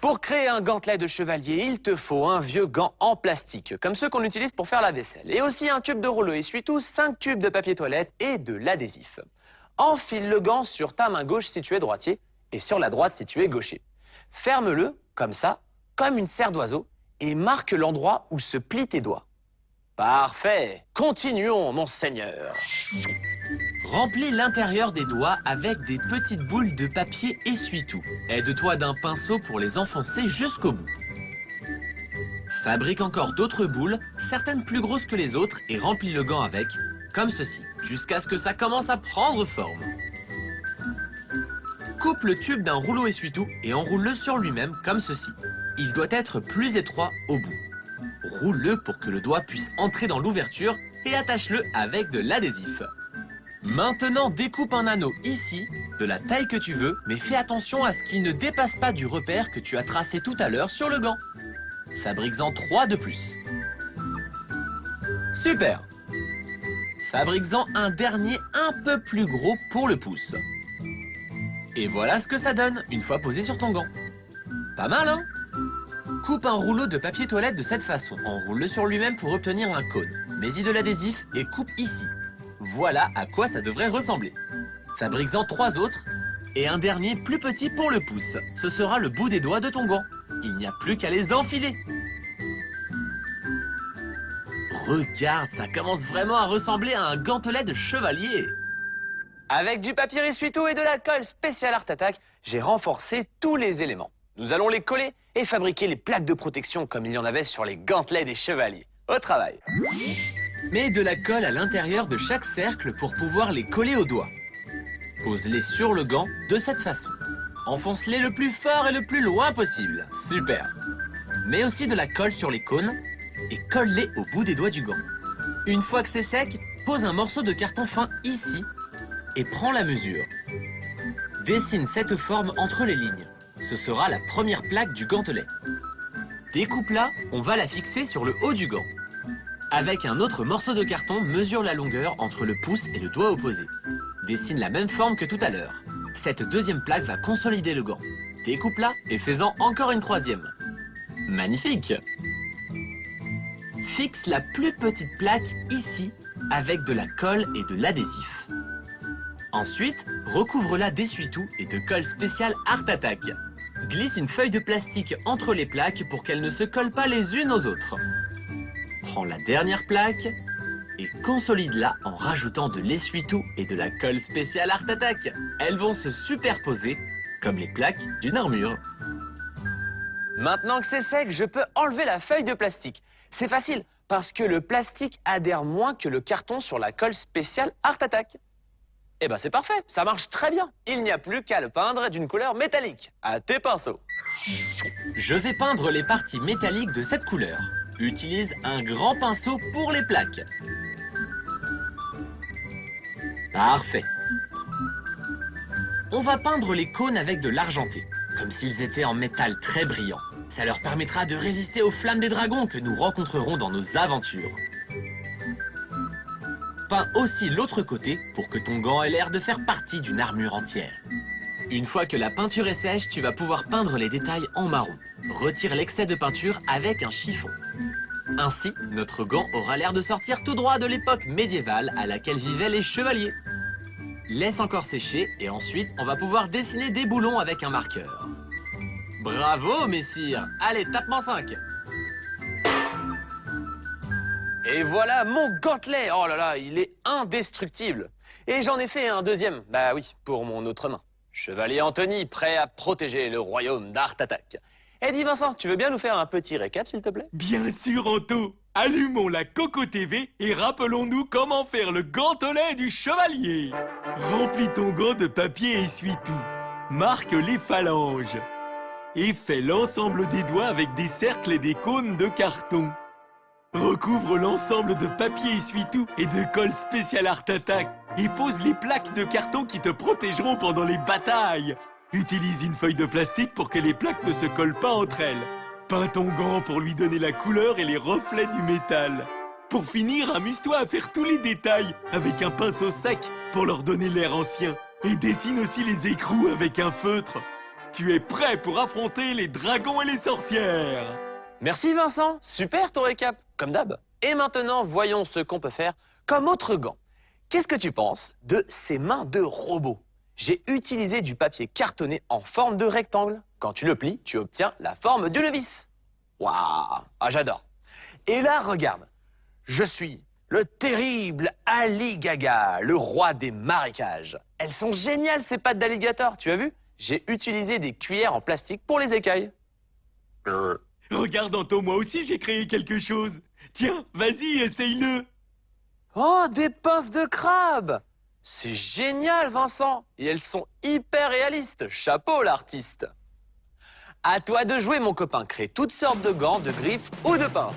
Pour créer un gantelet de chevalier, il te faut un vieux gant en plastique, comme ceux qu'on utilise pour faire la vaisselle, et aussi un tube de rouleau essuie-tout, 5 tubes de papier toilette et de l'adhésif. Enfile le gant sur ta main gauche si tu es droitier, et sur la droite si tu es gaucher. Ferme-le, comme ça, comme une serre d'oiseau, et marque l'endroit où se plient tes doigts. Parfait. Continuons, mon seigneur. Remplis l'intérieur des doigts avec des petites boules de papier essuie-tout. Aide-toi d'un pinceau pour les enfoncer jusqu'au bout. Fabrique encore d'autres boules, certaines plus grosses que les autres, et remplis le gant avec, comme ceci, jusqu'à ce que ça commence à prendre forme. Coupe le tube d'un rouleau essuie-tout et enroule-le sur lui-même, comme ceci. Il doit être plus étroit au bout. Roule-le pour que le doigt puisse entrer dans l'ouverture et attache-le avec de l'adhésif. Maintenant, découpe un anneau ici, de la taille que tu veux, mais fais attention à ce qu'il ne dépasse pas du repère que tu as tracé tout à l'heure sur le gant. Fabrique-en 3 de plus. Super! Fabrique-en un dernier un peu plus gros pour le pouce. Et voilà ce que ça donne, une fois posé sur ton gant. Pas mal, hein? Coupe un rouleau de papier toilette de cette façon. Enroule-le sur lui-même pour obtenir un cône. Mets-y de l'adhésif et coupe ici. Voilà à quoi ça devrait ressembler. Fabrique-en 3 autres et un dernier plus petit pour le pouce. Ce sera le bout des doigts de ton gant. Il n'y a plus qu'à les enfiler. Regarde, ça commence vraiment à ressembler à un gantelet de chevalier. Avec du papier essuie-tout et de la colle spéciale Art Attack, j'ai renforcé tous les éléments. Nous allons les coller et fabriquer les plaques de protection comme il y en avait sur les gantelets des chevaliers. Au travail. Mets de la colle à l'intérieur de chaque cercle pour pouvoir les coller au doigt. Pose-les sur le gant de cette façon. Enfonce-les le plus fort et le plus loin possible. Super. Mets aussi de la colle sur les cônes et colle-les au bout des doigts du gant. Une fois que c'est sec, pose un morceau de carton fin ici et prends la mesure. Dessine cette forme entre les lignes. Ce sera la première plaque du gantelet. Découpe-la, on va la fixer sur le haut du gant. Avec un autre morceau de carton, mesure la longueur entre le pouce et le doigt opposé. Dessine la même forme que tout à l'heure. Cette deuxième plaque va consolider le gant. Découpe-la et fais-en encore une troisième. Magnifique! Fixe la plus petite plaque ici avec de la colle et de l'adhésif. Ensuite, recouvre-la d'essuie-tout et de colle spéciale Art Attack. Glisse une feuille de plastique entre les plaques pour qu'elles ne se collent pas les unes aux autres. Prends la dernière plaque et consolide-la en rajoutant de l'essuie-tout et de la colle spéciale Art Attack. Elles vont se superposer comme les plaques d'une armure. Maintenant que c'est sec, je peux enlever la feuille de plastique. C'est facile, parce que le plastique adhère moins que le carton sur la colle spéciale Art Attack. Eh ben c'est parfait, ça marche très bien. Il n'y a plus qu'à le peindre d'une couleur métallique. À tes pinceaux. Je vais peindre les parties métalliques de cette couleur. Utilise un grand pinceau pour les plaques. Parfait. On va peindre les cônes avec de l'argenté, comme s'ils étaient en métal très brillant. Ça leur permettra de résister aux flammes des dragons que nous rencontrerons dans nos aventures. Peins aussi l'autre côté pour que ton gant ait l'air de faire partie d'une armure entière. Une fois que la peinture est sèche, tu vas pouvoir peindre les détails en marron. Retire l'excès de peinture avec un chiffon. Ainsi, notre gant aura l'air de sortir tout droit de l'époque médiévale à laquelle vivaient les chevaliers. Laisse encore sécher et ensuite, on va pouvoir dessiner des boulons avec un marqueur. Bravo, messire! Allez, tape-moi 5! Et voilà mon gantelet. Oh là là, il est indestructible. Et j'en ai fait un deuxième, bah oui, pour mon autre main. Chevalier Anthony, prêt à protéger le royaume d'Art Attack. Et dis Vincent, tu veux bien nous faire un petit récap, s'il te plaît? Bien sûr, Anto. Allumons la Coco TV et rappelons-nous comment faire le gantelet du chevalier. Remplis ton gant de papier essuie-tout. Marque les phalanges. Et fais l'ensemble des doigts avec des cercles et des cônes de carton. Recouvre l'ensemble de papier essuie-tout et de colle spécial Art Attack et pose les plaques de carton qui te protégeront pendant les batailles. Utilise une feuille de plastique pour que les plaques ne se collent pas entre elles. Peins ton gant pour lui donner la couleur et les reflets du métal. Pour finir, amuse-toi à faire tous les détails avec un pinceau sec pour leur donner l'air ancien. Et dessine aussi les écrous avec un feutre. Tu es prêt pour affronter les dragons et les sorcières. Merci Vincent, super ton récap, comme d'hab. Et maintenant, voyons ce qu'on peut faire comme autre gant. Qu'est-ce que tu penses de ces mains de robot? J'ai utilisé du papier cartonné en forme de rectangle. Quand tu le plies, tu obtiens la forme d'une vis. Waouh, ah, j'adore. Et là, regarde, je suis le terrible Ali Gaga, le roi des marécages. Elles sont géniales ces pattes d'alligator, tu as vu? J'ai utilisé des cuillères en plastique pour les écailles. Regarde Anto, moi aussi j'ai créé quelque chose. Tiens, vas-y, essaye-le. Oh, des pinces de crabe! C'est génial, Vincent! Et elles sont hyper réalistes. Chapeau, l'artiste! À toi de jouer, mon copain. Crée toutes sortes de gants, de griffes ou de pinces.